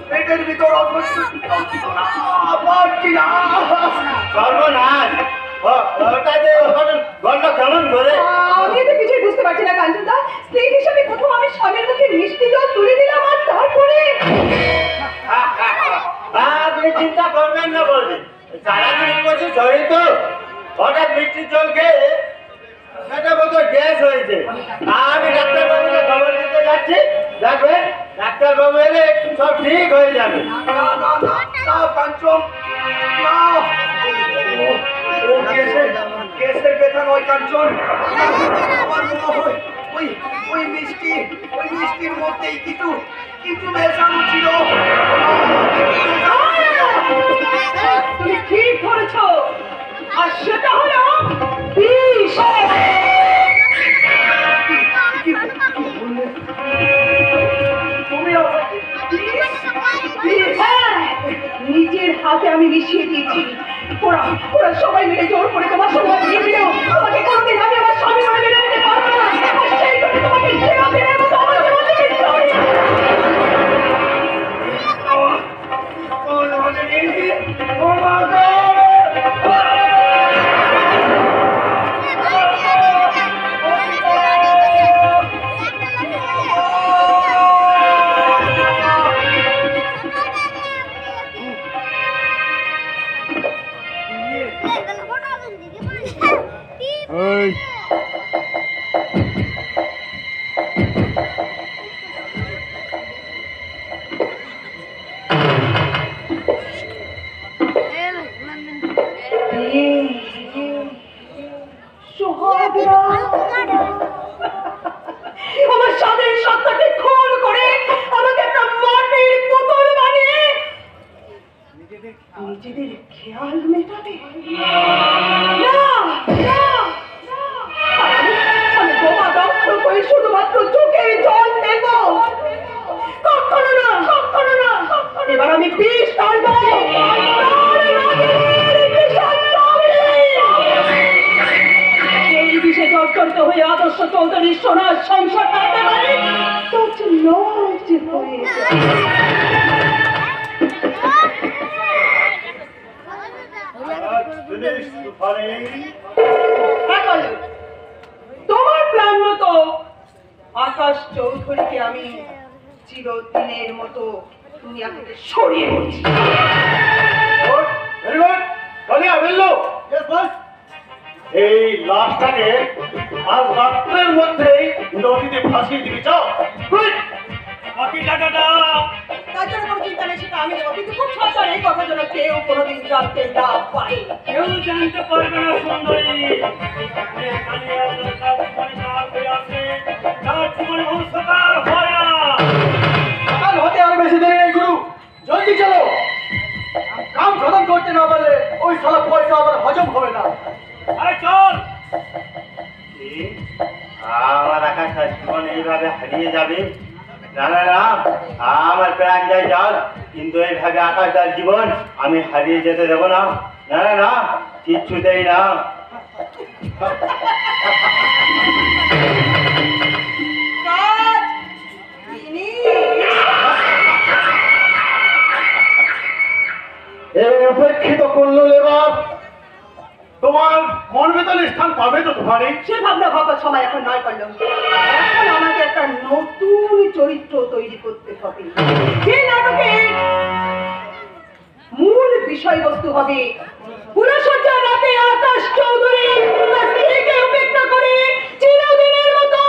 পেটের ভিতর অসহ্য যন্ত্রণা, পারছি না। সর্বনাশ, ওটা যে গন্ধ কেমন করে? আমি তো কিছুই বুঝতে পারছি না কাঞ্চনদা। স্ত্রী হিসেবে প্রথম আমি স্বামীর মুখে মিষ্টি জল তুলে দিলাম, আর তারপরে আপনি চিন্তা করবেন না বলবেন, সারাদিন করছি শরীর তো, হঠাৎ মিষ্টির জল খেয়ে পেটের মতো গ্যাস হয়েছে। আমি ডাক্তারবাবুকে খবর দিতে যাচ্ছি, দেখবেন ডাক্তারবাবু এলে সব ঠিক হয়ে যাবে। কাঞ্চন না, ও কেসের ব্যথা নয় কাঞ্চন, আমার মনে হয় ওই মিষ্টির মধ্যেই কিছু মেশানো ছিল। তুমি ঠিক ধরেছ, আর সেটা হলো বিষ। তুমি হ্যাঁ, নিজের হাতে আমি মিশিয়ে দিয়েছি। ওরা সবাই মিলে জোর করে তোমার সঙ্গে বিয়ে দিলেও তোমাকে কোনোদিন আমি আমার স্বামী বলে মেনে নিতে পারবো না। আর সেই জন্য তোমাকে ঘৃণা দিনের মতো আমার জীবন থেকে সরিয়ে আমার স্বাধীন সত্তাকে খুন করে আমাকে একটা মাটির পুতুল বানিয়ে নিজেদের খেয়াল মেটাবে। আমি বোমা দগ্ধ করে শুধুমাত্র চোখে জল দেব। কখনো না, কখনো না। এবার আমি বিষ টানবো। এই বিষে জর্জরিত হয়ে আদর্শ চৌধুরী সোনার সংসার কাটতে পারে তো লজ্জ হয়ে তোমার প্ল্যান মতো আকাশ চৌধুরীকে আমি চিরদিনের মতো দুনিয়া থেকে সরিয়ে দিচ্ছি। এই লাশটাকে আজ রাত্রের মধ্যেই নদীতে ভাসিয়ে দিবি। চাও বাকি টাকাটা তাছাড়া কোনো চিন্তা নেই, সেটা আমি দেবো, কিন্তু খুব সাবধান, এই কথা যেন কেউ কোনোদিন জানতে না পারে। কেউ জানতে পারবে না সুন্দরী। যে কালিয়া তার জীবনে কাল হয়ে আসে, তার জীবনে ভবিষ্যৎকাল হয় না। সকাল হতে আর বেশি দেরি নেই গুরু, জলদি চলো। কাম খতম করতে না পারলে ওই সারা পয়সা আবার হজম হবে না। আরে চল। আমার আকাশ জীবন এইভাবে হারিয়ে যাবে? না না না, আমার প্রাণ যাই যাক, কিন্তু এইভাবে আকাশ তার জীবন আমি হারিয়ে যেতে দেবো না। না না না, কিচ্ছুতেই না। এই উপেক্ষিত করলো লেবার, তোমার মন ভেতরে স্থান পাবে তো তোমারই? সে ভাবনা ভাবার সময় এখন নয় করলো। এখন আমাকে একটা নতুন চরিত্র তৈরি করতে হবে। যে নাটকে মূল বিষয়বস্তু হবে পুরসজ্জা রাতে আকাশ চৌধুরী তার স্ত্রীকে উপেক্ষা করে চিরদিনের মতো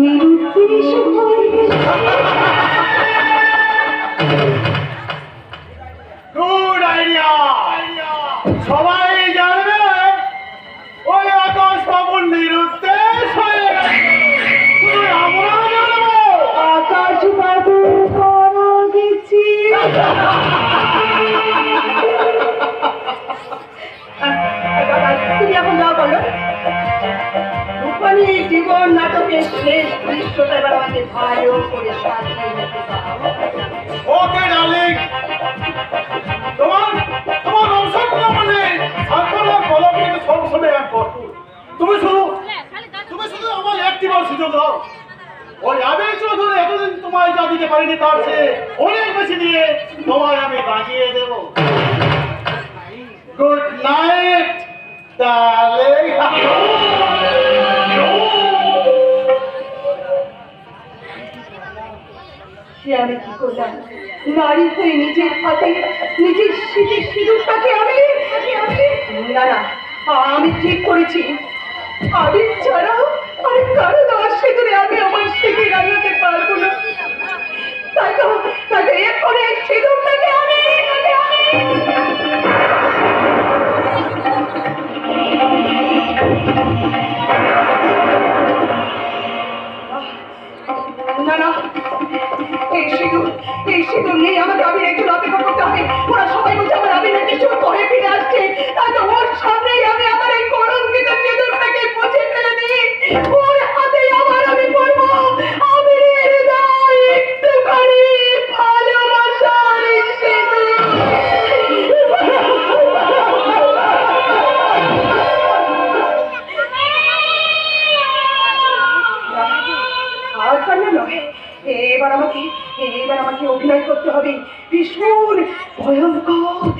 নিরুদ্দেশ হয়ে গুড আইডিয়া। সবাই জানবে ওই আকাশ বাবুর নিরুদ্দেশ হয়ে গেছে। আমরা জানবো আকাশ বাবু মারা গেছি। তুমি এখন যাও বলো। রূপালী জীবন নাটকের শেষ দৃশ্যটা এবার আমাকে ভালো করে সাজিয়ে নিতে পারো। ওকে ডার্লিং, তোমার অংশগ্রহণে সাফল্য কলম কিন্তু সবসময় এক ভরপুর। তুমি শুধু আমার একটিবার সুযোগ দাও। ওই আবেগ চৌধুরী এতদিন তোমায় যা দিতে পারিনি আমি তার চেয়ে অনেক বেশি দিয়ে তোমায় আমি বাজিয়ে দেব। Good night darling. সে আমি কি করলাম? নারী হয়ে নিজের হাতে নিজের শীতের সিঁদুরটাকে আমি না না, আমি ঠিক করেছি। আমি ছাড়া আর কারো দেওয়ার সিঁদুরে আমি আমার শীতে রাঙাতে পারবো না। তাই তো এরপরে এই সিঁদুরটাকে আমি না না, এই সিঁদুর নিয়ে আমাকে আবির একটু অপেক্ষা করতে হবে। ওরা সবাই বলছে আমার আবির নাকি শুধু কয়ে ফিরে আসছে। তাই তো ওর সামনেই আমি আমার এই কলঙ্কিত সিঁদুরটাকে মুছে ফেলে দিই। ওর হাতেই আমি পড়বো আবিরের দাও একটুখানি ভালোবাসার সিঁদুর। আর কান্না নয়, এবার আমাকে অভিনয় করতে হবে ভীষণ ভয়ঙ্কর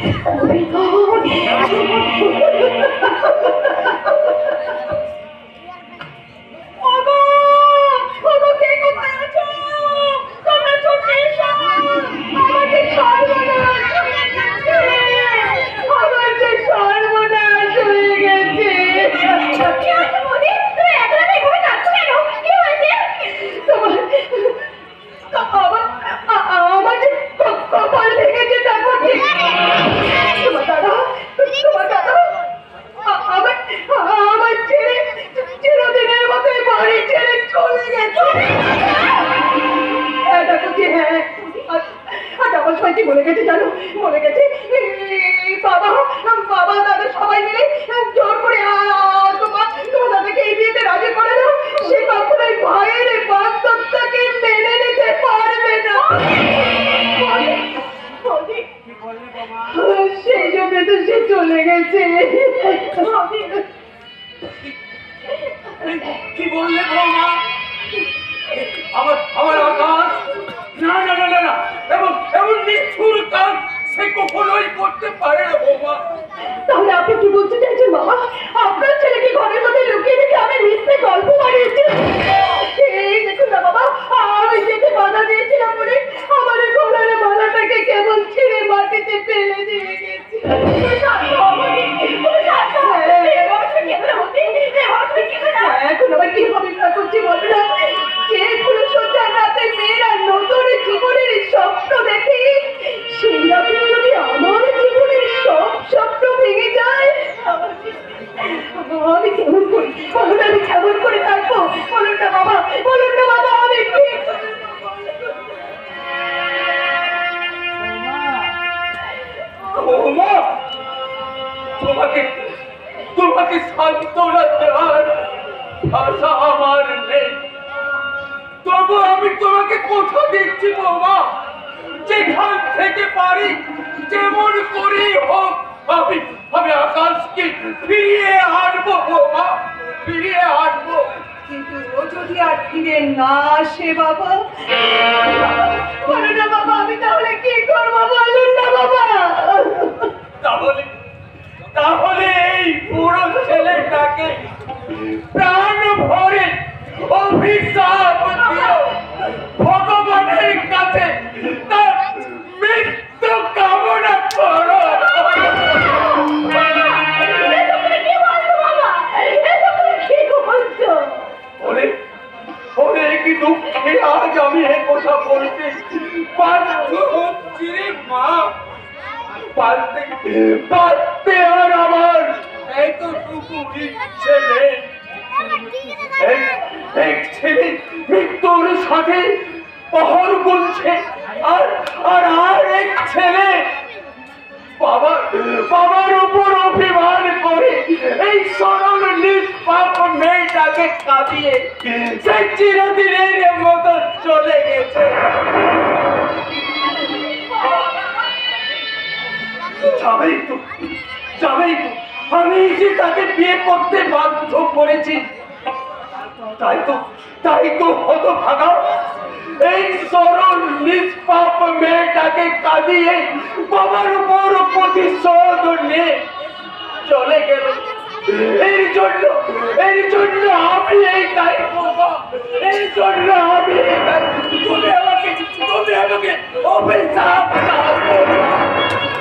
বলে গেছে জানো, বলে গেছে বাবা বাবা দাদা সবাই মিলে জোর করে তোমার দাদাকে এই বিয়েতে রাজি করে দাও। সে কখনোই ভাইয়ের বাস্তবটাকে মেনে নিতে পারবে না। সেই জন্য তো সে চলে গেছে। কি বললে বৌমা? আমার আকাশ না না না না, এমন নিষ্ঠুর কাজ সে কখনোই করতে পারে না বৌমা। তাহলে আপনি কি বলতে চাইছেন বাবা? আপনার ছেলেকে ঘরের মধ্যে লুকিয়ে রেখে আমি মিথ্যে গল্প বানিয়েছি? এই দেখুন না বাবা, আমি যেতে বাধা দিয়েছিলাম বলে আমার গলার মালাটাকে কেমন ছিঁড়ে মাটিতে ফেলে দিয়ে গেছে। এখন আবার কি হবে না করছি বলো না? যে ফুলসজ্জার রাতে মেয়েরা নতুন জীবনের স্বপ্ন দেখে, সেই রাতে যদি আমার জীবনের সব স্বপ্ন ভেঙে যায়, আমি কেমন করি বলুন? আমি কেমন করে থাকবো বলুন না বাবা, বলুন না বাবা, আমি কি বৌমা, তোমাকে সান্ত্বনা দেওয়ার ভাষা আমার নেই। তবু আমি তোমাকে কথা দিচ্ছি বৌমা, যেখান থেকে পারি যেমন করেই হোক আমি আকাশকে ফিরিয়ে আনবো বৌমা, ফিরিয়ে আনবো। কিন্তু ও যদি আর ফিরে না আসে বাবা, বলুন না বাবা, আমি তাহলে কি করবো বলুন না বাবা? তাহলে এই বুড়ো ছেলেটাকে প্রাণ ভরে অভিশাপ দিও, ভগবানের কাছে তার মৃত্যু কামনা করো। কি দুঃখে আজ আমি এ কথা বলতে বাধ্য হচ্ছি রে মা। পারতে আর আমার এতটুকু ইচ্ছে নেই। এক ছেলে মৃত্যুর সাথে পহর গুনছে, আর এক ছেলে বাবার উপর অভিমান করে এই সরল নিষ্পাপ মেয়েটাকে কাঁদিয়ে সে চিরদিনের মতো চলে গেছে। যাবেই তো আমি যে তাকে বিয়ে করতে বাধ্য করেছি। তাই তো হতভাগা এই সরল নিষ্পাপ মেয়েটাকে কাঁদিয়ে বাবার উপর প্রতিশোধ নিয়ে চলে গেল। এই জন্য আমি এই তাই বাবা, এই জন্য আমি এই তাই। তুমি আমাকে অভিশাপ দাও বাবা।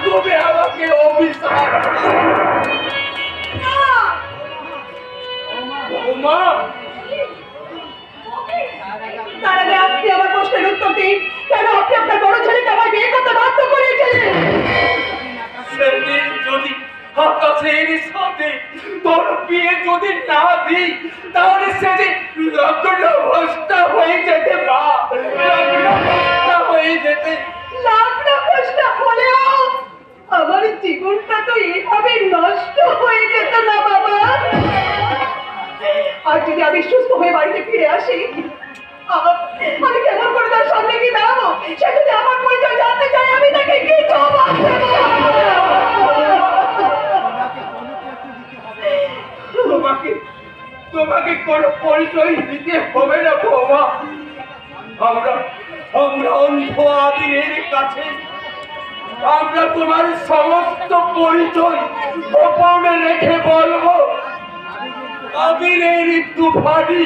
তুমি আমাকে অভিশাপ মা। তার আগে আপনি আমার প্রশ্নের উত্তর দিন, কেন আপনি আপনার বড় ছেলেকে আমায় বিয়ে করতে বাধ্য করেছিলেন? সেদিন যদি আকাশের সাথে তোর বিয়ে যদি না দিই, তাহলে সেদিন লগ্ন ভ্রষ্টা হয়ে যেতে মা, লগ্ন ভ্রষ্টা হয়ে যেতে। লগ্ন ভ্রষ্ট হলেও আমার জীবনটা তো এইভাবে নষ্ট হয়ে যেত না বাবা। আর যদি আমি সুস্থ হয়ে বাড়িতে ফিরে আসি, আমি কেমন করে তার সামনে গিয়ে দাঁড়াবো? সে যদি আমার পরিচয় জানতে চায়, আমি তাকে কি জবাব দেব? তোমাকে কোনো পরিচয় দিতে হবে না বাবা। আমরা অন্ধ আবিরের কাছে আমরা তোমার সমস্ত পরিচয় গোপনে রেখে বলবো, আবিরের তুফানি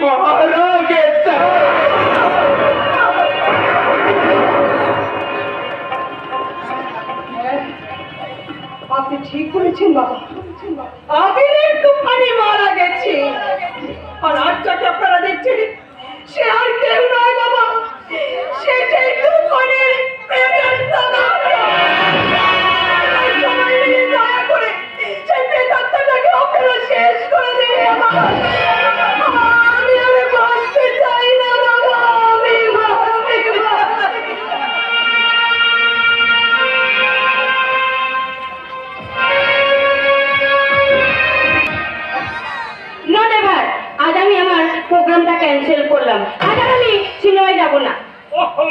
মারা গেছে। আপনি ঠিক বলেছেন বাবা, আবিরের তুফানে মারা গেছে। আর আজ যাকে আপনারা দেখছেন, সে আর কেউ নয় বাবা, সে সেই তুফানের প্রেতাত্মা। সবাই মিলে দয়া করে সেই প্রেতাত্মাটাকে আপনারা শেষ করে দিন বাবা। আমি আর বাঁচতে চাই না বাবা, আমি বাঁচতে চাই না। নেভার, আজ আমি আমার প্রোগ্রামটা ক্যান্সেল করলাম। আজ আর আমি সিনেমায় যাব না। ওহো,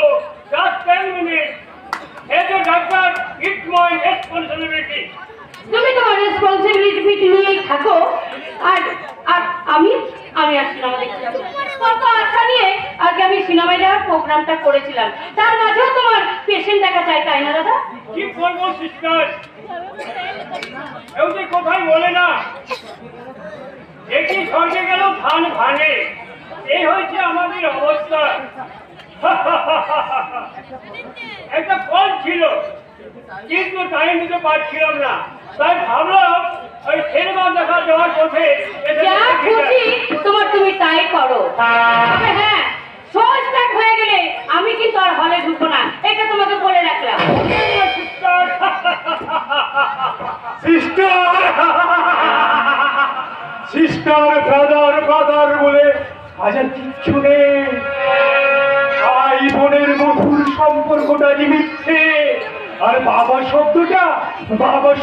just 10 minutes. As a doctor, it's my responsibility. তুমি তোমার রেসপন্সিবিলিটি নিয়েই থাকো। আর আর আমি আর সিনেমা দেখতে যাবো। কত আশা নিয়ে আজকে আমি সিনেমায় যাওয়ার প্রোগ্রামটা করেছিলাম। তার মাঝেও তোমার পেশেন্ট দেখা চাই, তাই না দাদা? কি করবো সিস্টার? কেউ যে কোথায় বলে না, একই সঙ্গে গেল ধান ভাঙে। এই হয়েছে আমাদের অবস্থা। একটা কল ছিল, কিন্তু টাইম দিতে পারছিলাম না। তাই ভাবলাম ওই সিনেমা দেখা যাওয়ার পথে এসে যা দেখে যাই। খুশি তোমার তুমি তাই করো। তবে হ্যাঁ, শো স্টার্ট হয়ে গেলে আমি কিন্তু আর হলে ঢুকবো না, এটা তোমাকে বলে রাখলাম। সিস্টার, সিস্টার ব্রাদার বলে আজ আর কিচ্ছু নেই। ভাই বোনের মধুর সম্পর্কটা মিথ্যে। আর বাবা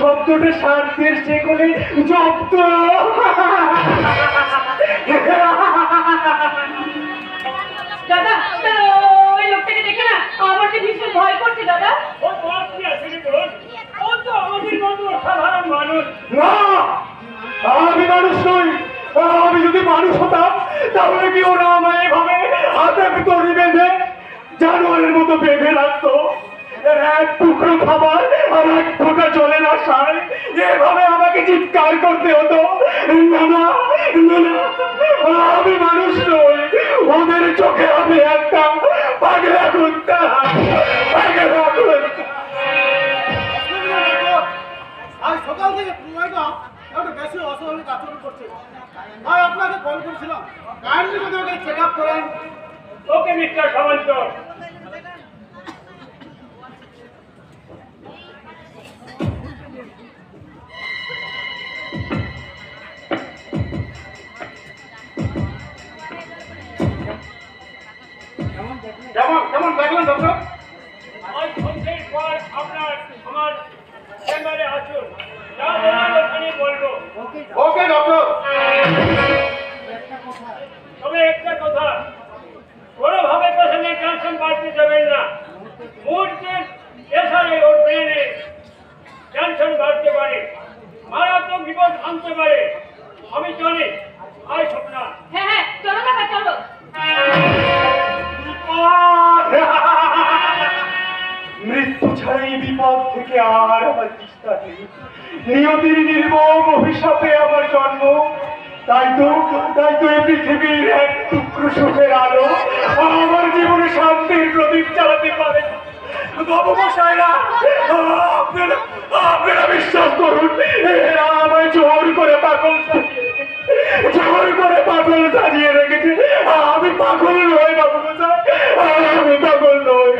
শব্দটা স্বার্থের শেকলে জব্দ। দাদা, ওই লোকটাকে দেখে না আমার যে ভীষণ ভয় করছে দাদা। ও তোমার কি আছে রে বোন? ও তো আমাদের মতো সাধারণ মানুষ। না, আমি মানুষ নই। আমি যদি মানুষ হতাম, তাহলে কি ওরা আমায় এভাবে হাতে তরি বেঁধে জানোয়ারের মতো বেঁধে রাখতো? এক টুকরো খাবার আর এক ফোঁটা জলের আশায় এভাবে আমাকে চিৎকার করতে হতো? না না না, আমি মানুষ নই। ওদের চোখে আমি একটা পাগলা কুত্তা, পাগলা কুত্তা। আজ সকাল থেকে ম্যাডাম একটু বেশি অস্বাভাবিক আচরণ করছে। তাই আপনাকে কল করেছিলাম, কাইন্ডলি যদি ওকে চেক আপ করেন। ওকে মিস্টার সামন্ত। কেমন দেখলেন ডক্টর? আজ সন্ধ্যের পর আমার চেম্বারে আসুন, যা বলার ওখানে বলবো। ওকে ডক্টর। তবে একটা কথা, কোনোভাবে পেশেন্টের টেনশন বাড়তে দেবেন না। মুহূর্তের প্রেসারে ওর ব্রেনে টেনশন বাড়তে পারে, মারাত্মক বিপদ আনতে পারে। আমি চলি। আয় স্বপ্না। হ্যাঁ হ্যাঁ, চলো দাদা চলো। মৃত্যু ছাড়াই বিপদ থেকে আর আমার তিস্তা নেই। নিয়তির নির্মম অভিশাপে আমার জন্ম। তাই তো এই পৃথিবীর এক টুকরো সুখের আলো আমার জীবনে শান্তির প্রদীপ চালাতে পারে। বাবু মশাইরা, আপনারা বিশ্বাস করুন, এরা আমায় জোর করে পাগল সাজিয়ে রেখেছে। আমি পাগল নই বাবু মশাই, আমি পাগল নই।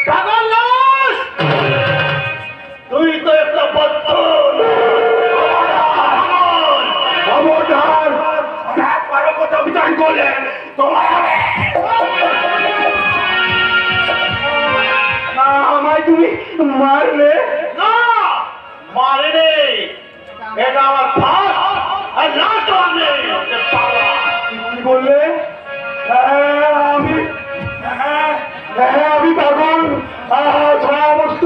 পাগল নস, তুই তো একটা বদল। খবরদার, একবারও কোথাও বিচার করলে তোমায় আমায় তুমি মারলে না। মারে নেই, এটা আমার ফাঁস আর লাস্ট নেই। কি বললে? আমি পাগল। সমস্ত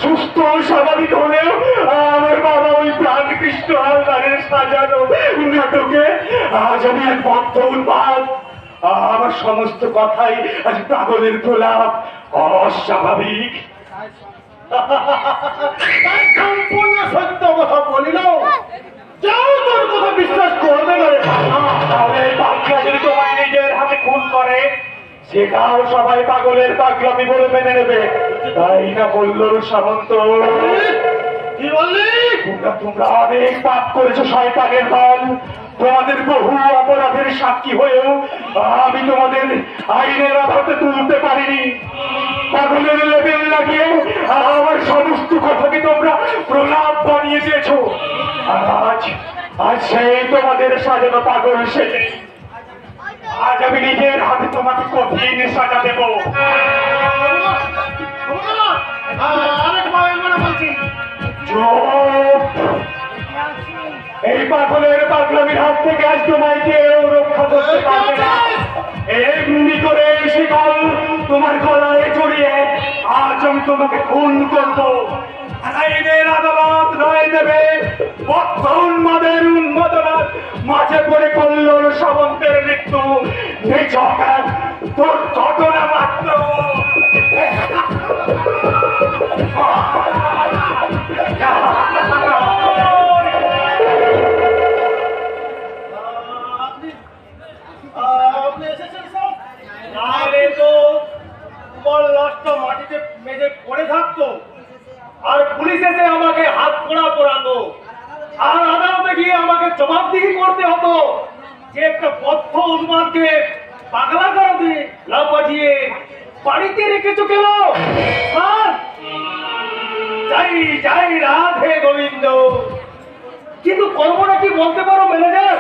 সুস্থ স্বাভাবিক হলেও আমার বাবা ওই প্রাণকৃষ্ণ হালদারের সাজানো নাটকে আজ আমি এক বদ্ধ উন্মাদ। আমার সমস্ত কথাই আজ পাগলের প্রলাপ, অস্বাভাবিক। সম্পূর্ণ সত্য কথা বলিল, যাও তোর কথা বিশ্বাস করবে না রে। তাহলে বাচ্চা যদি তোমায় নিজের হাতে খুন করে, সেটাও সবাই পাগলের পাগলামি বলে মেনে নেবে, তাই না বলল সামন্ত? কি বললি? তোমরা অনেক পাপ করেছো শয়তানের দল। তোমাদের বহু অপরাধের সাক্ষী হয়েও আমি তোমাদের আইনের আঘাতে তুলতে পারিনি। পাগলের লেবেল লাগিয়ে আমার সমস্ত কথাকে তোমরা প্রলাপ বানিয়ে দিয়েছো। আজ সেই তোমাদের সাজানো পাগল সেজে আজ আমি নিজের হাতে তোমাকে কঠিন সাজা দেব। এই পাগলের পাগলামির হাত থেকে আজ তোমায় কেউ রক্ষা করতে পারবে না। এমনি করে শিকল তোমার গলায় জড়িয়ে আজ আমি তোমাকে খুন করবো। আইনের আদালত রায় দেবে, বদ্ধ উন্মাদের উন্মাদনার মাঝে পড়ে কল্লোল সামন্তের মৃত্যু নিছক তোর ঘটনা মাত্র। আপনি এসেছেন স্যার? না রে, তো তোমার লাশটা মাটিতে মেঝে পড়ে থাকতো, আর পুলিশ এসে আমাকে হাত পোড়া পোড়াতো, আর আদালতে গিয়ে আমাকে জবাবদিহি করতে হতো যে একটা বদ্ধ উন্মাদকে পাগলা করাতে না পাঠিয়ে বাড়িতে রেখেছো কেন? স্যার, যাই যাই রাধে গোবিন্দ। কিন্তু কর্মটা কি বলতে পারো ম্যানেজার?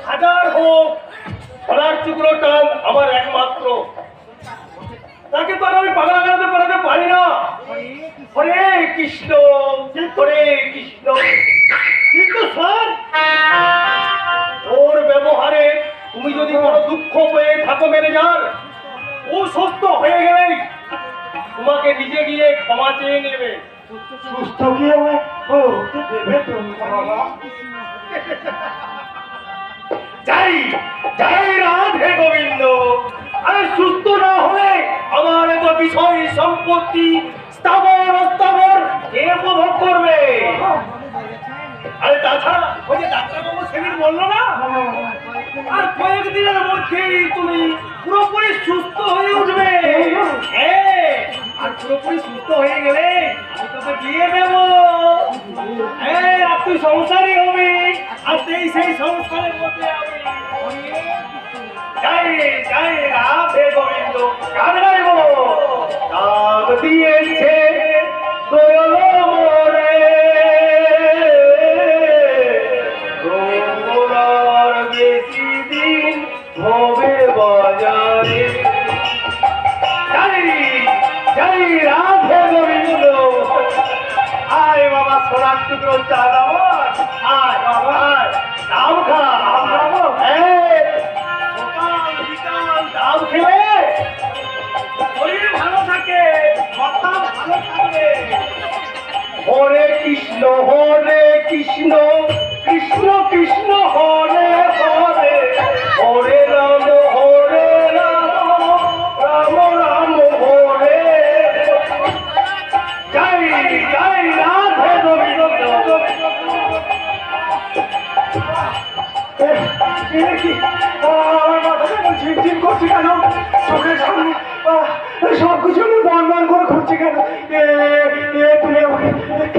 হাজার হোক, সোনার টুকরো টান আমার একমাত্র, তাকে তো আর আমি পাগলা করাতে পারাতে পারি না। হরে কৃষ্ণ, হরে কৃষ্ণ। কিন্তু স্যার, ওর ব্যবহারে তুমি যদি কোনো দুঃখ পেয়ে থাকো ম্যানেজার, ও সুস্থ হয়ে গেলেই তোমাকে নিজে গিয়ে ক্ষমা চেয়ে নেবে। সুস্থ গিয়ে দেবে বাবা। যাই যাই রাধে গোবিন্দ। আরে সুস্থ না হলে আমার এত বিষয় সম্পত্তি স্থাবর অস্থাবর কে উপভোগ করবে? আরে তাছাড়া ওই যে ডাক্তারবাবু সেদিন বললো না, আর কয়েকদিনের মধ্যেই তুমি পুরোপুরি সুস্থ হয়ে উঠবে। হ্যাঁ, আর পুরোপুরি সুস্থ হয়ে গেলে আমি তোকে বিয়ে দেবো। হ্যাঁ, আর তুই সংসারই হবি, আর সেই সংসারের মধ্যে আমি যাই যাই রাধে গোবিন্দ। গান গাইব, ডাক দিয়েছে দয়াল মোরে, তোমরার বেশি দিন হবে বাজারে। যাই যাই রাধে গোবিন্দ। আয় বাবা, সোনার টুকরো চাল আমার, আয় বাবা, আয় নাম খা, নাম খাবো। নাম খেলে শরীর ভালো থাকে, মাথা ভালো থাকবে। হরে কৃষ্ণ কৃষ্ণ কৃষ্ণ কৃষ্ণ হরে হরে, হরে রাম সব কিছু নিয়ে বন বন করে ঘুরছে কেন? তুমি আমাকে